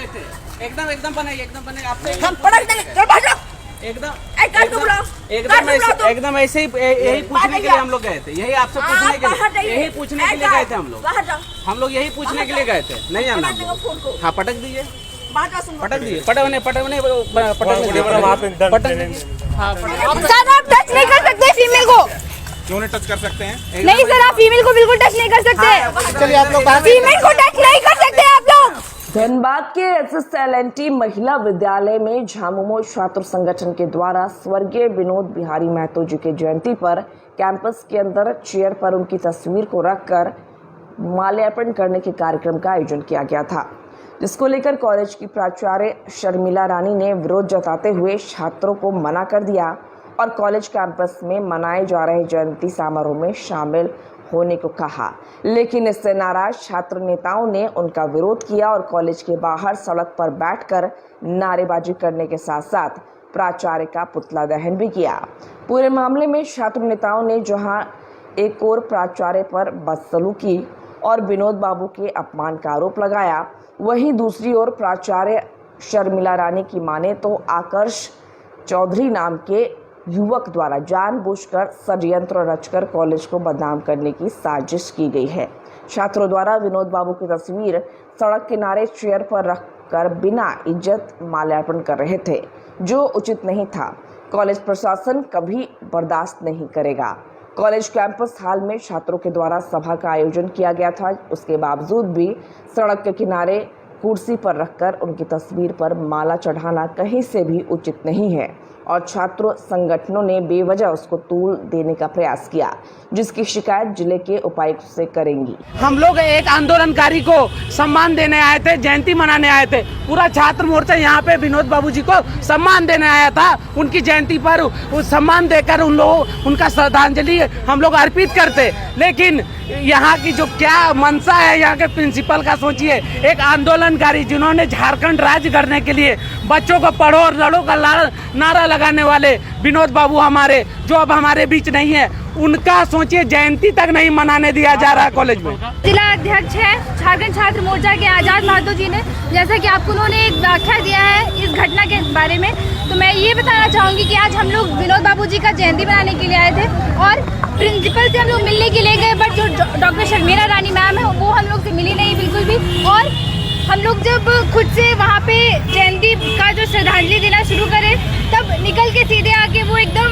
गए थे। एकदम बनाइए आपसे हम पटक देंगे, चल भाग जाओ। एकदम ऐसे ही यही पूछने के लिए हम लोग गए थे, यही आपसे पूछने के लिए, यही पूछने के लिए गए थे हम लोग यही पूछने के लिए गए थे। नहीं जाना हाँ, पटक दीजिए, पटक दीजिए, पटक सर आप टच नहीं कर सकते फीमेल को। क्यों नहीं टच कर सकते हैं? नहीं सर, आप फीमेल को बिल्कुल टच नहीं कर सकते। चलिए आप लोग फीमेल को टच नहीं कर सकते आप लोग। धनबाद के SSLNT महिला विद्यालय में झामुमो छात्र संगठन के द्वारा स्वर्गीय विनोद बिहारी महतो जी के जयंती पर कैंपस के अंदर चेयर पर उनकी तस्वीर को रखकर माल्यार्पण करने के कार्यक्रम का आयोजन किया गया था, जिसको लेकर कॉलेज की प्राचार्य शर्मिला रानी ने विरोध जताते हुए छात्रों को मना कर दिया और कॉलेज कैंपस में मनाए जा रहे जयंती समारोह में शामिल होने को कहा। लेकिन इससे नाराज छात्र नेताओं ने उनका विरोध किया और कॉलेज के बाहर सड़क पर बैठकर नारेबाजी करने के साथ साथ प्राचार्य का पुतला दहन भी किया। पूरे मामले में छात्र नेताओं ने जहां एक और प्राचार्य पर बदसलूकी और विनोद बाबू के अपमान का आरोप लगाया, वहीं दूसरी ओर प्राचार्य शर्मिला रानी की माने तो आकर्ष चौधरी नाम के युवक द्वारा जानबूझकर षड्यंत्र रचकर कॉलेज को बदनाम करने की साजिश की गई है। छात्रों द्वारा विनोद बाबू की तस्वीर सड़क किनारे चेयर पर रखकर बिना इज्जत माल्यार्पण कर रहे थे, जो उचित नहीं था। कॉलेज प्रशासन कभी बर्दाश्त नहीं करेगा। कॉलेज कैंपस हाल में छात्रों के द्वारा सभा का आयोजन किया गया था, उसके बावजूद भी सड़क के किनारे कुर्सी पर रखकर उनकी तस्वीर पर माला चढ़ाना कहीं से भी उचित नहीं है और छात्र संगठनों ने बेवजह उसको तूल देने का प्रयास किया, जिसकी शिकायत जिले के उपायुक्त से करेंगी। हम लोग एक आंदोलनकारी को सम्मान देने आए थे, जयंती मनाने आए थे। पूरा छात्र मोर्चा यहाँ पे विनोद बाबू जी को सम्मान देने आया था। उनकी जयंती पर उस सम्मान देकर उनका श्रद्धांजलि हम लोग अर्पित करते। लेकिन यहाँ की जो क्या मंशा है यहाँ के प्रिंसिपल का सोचिए, एक आंदोलनकारी जिन्होंने झारखंड राज्य करने के लिए बच्चों को पढ़ो और लड़ो का नारा लगाने वाले विनोद बाबू हमारे, जो अब हमारे बीच नहीं है, उनका सोचिए जयंती तक नहीं मनाने दिया जा रहा कॉलेज में। जिला अध्यक्ष है झारखंड छात्र मोर्चा के आजाद महतो जी ने, जैसा कि आपको उन्होंने एक व्याख्या दिया है इस घटना के बारे में, तो मैं ये बताना चाहूँगी कि आज हम लोग विनोद बाबू जी का जयंती मनाने के लिए आए थे और प्रिंसिपल से हम लोग मिलने के लिए गए, बट जो डॉक्टर शर्मिला रानी मैम है वो हम लोग से मिली नहीं बिल्कुल भी। और हम लोग जब खुद से वहाँ पे जयंती का जो श्रद्धांजलि देना शुरू करे, तब निकल के सीधे आके वो एकदम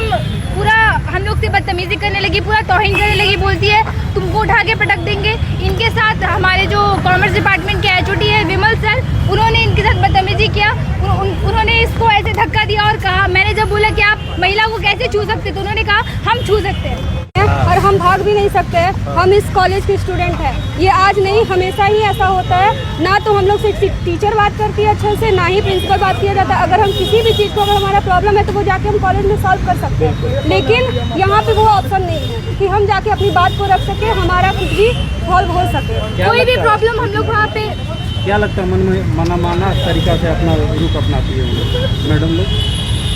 पूरा हम लोग से बदतमीजी करने लगी, पूरा तौहीन करने लगी, बोलती है तुमको उठा के पटक देंगे। इनके साथ हमारे जो कॉमर्स डिपार्टमेंट के HOD है विमल सर, उन्होंने इनके साथ बदतमीजी किया। उन्होंने इसको ऐसे धक्का दिया और कहा, मैंने जब बोला कि आप महिला को कैसे छू सकते, तो उन्होंने कहा हम छू सकते हैं और हम भाग भी नहीं सकते हैं, हम इस कॉलेज के स्टूडेंट हैं। ये आज नहीं हमेशा ही ऐसा होता है, ना तो हम लोग से टीचर बात करती है अच्छे से, ना ही प्रिंसिपल बात किया जाता है। अगर हम किसी भी चीज़ को अगर हमारा प्रॉब्लम है तो वो जाके हम कॉलेज में सॉल्व कर सकते हैं, लेकिन यहाँ पे वो ऑप्शन नहीं है कि हम जाके अपनी बात को रख सके, हमारा कुछ भी सॉल्व हो सके। कोई भी प्रॉब्लम हम लोग वहाँ पे, क्या लगता है मन में मनमाना तरीका से अपना रूप अपनाती है मैडम लोग?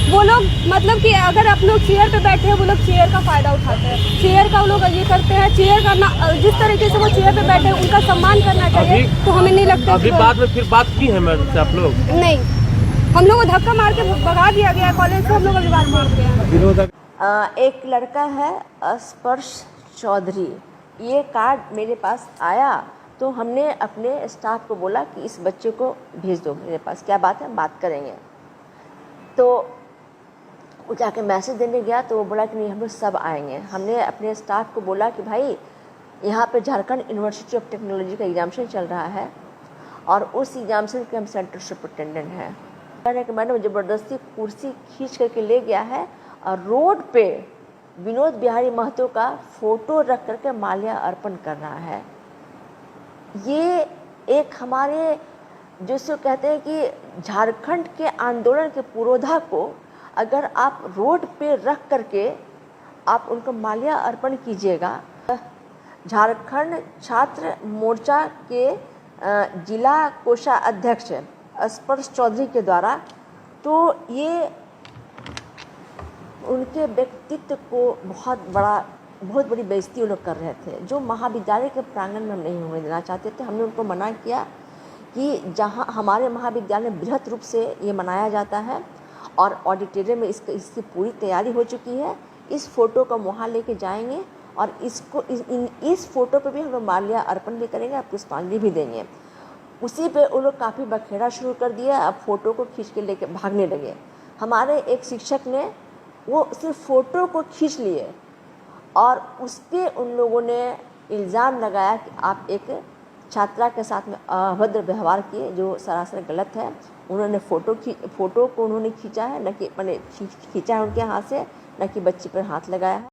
वो लोग मतलब कि अगर आप लोग चेयर पे बैठे हैं, वो लोग चेयर का फायदा उठाते हैं, चेयर का वो लोग ये करते हैं, चेयर का जिस तरीके से वो चेयर पे बैठे हैं उनका सम्मान करना चाहिए। तो हमें नहीं लगता अभी बाद में फिर बात की है मैडम से आप लोग? नहीं, हम लोग को धक्का मार के भगा दिया गया कॉलेज से, हम लोग अभी बात मारते हैं। एक लड़का है स्पर्श चौधरी, ये कार्ड मेरे पास आया तो हमने अपने स्टाफ को बोला कि इस बच्चे को भेज दो मेरे पास, क्या बात है बात करेंगे। तो वो जाके मैसेज देने गया तो वो बोला कि नहीं हम लोग सब आएंगे। हमने अपने स्टाफ को बोला कि भाई यहाँ पे झारखंड यूनिवर्सिटी ऑफ टेक्नोलॉजी का एग्जामिनेशन चल रहा है और उस एग्जामिनेशन के हम सेंटर सुपरिटेंडेंट हैं। कह रहे कि मैडम ज़बरदस्ती कुर्सी खींच करके ले गया है और रोड पे विनोद बिहारी महतो का फ़ोटो रख करके माल्या अर्पण कर रहा है। ये एक हमारे जिसको कहते हैं कि झारखंड के आंदोलन के पुरोधा को अगर आप रोड पे रख करके आप उनको माल्या अर्पण कीजिएगा। झारखंड छात्र मोर्चा के जिला कोषाध्यक्ष स्पर्श चौधरी के द्वारा, तो ये उनके व्यक्तित्व को बहुत बड़ी बेइज्जती लोग कर रहे थे, जो महाविद्यालय के प्रांगण में हम नहीं होने देना चाहते थे। हमने उनको मना किया कि जहाँ हमारे महाविद्यालय में बृहद रूप से ये मनाया जाता है और ऑडिटोरियम में इसकी पूरी तैयारी हो चुकी है। इस फ़ोटो को वहाँ लेके जाएंगे और इसको इस फ़ोटो पे भी हम लोग माल्या अर्पण भी करेंगे और पुष्पांजलि भी देंगे। उसी पे वो लोग काफ़ी बखेड़ा शुरू कर दिया, अब फ़ोटो को खींच के लेके भागने लगे। हमारे एक शिक्षक ने वो सिर्फ फ़ोटो को खींच लिए और उस पर उन लोगों ने इल्ज़ाम लगाया कि आप एक छात्रा के साथ में अभद्र व्यवहार किए, जो सरासर गलत है। उन्होंने फ़ोटो को उन्होंने खींचा है, न कि मैंने खींचा है उनके हाथ से, न कि बच्ची पर हाथ लगाया है।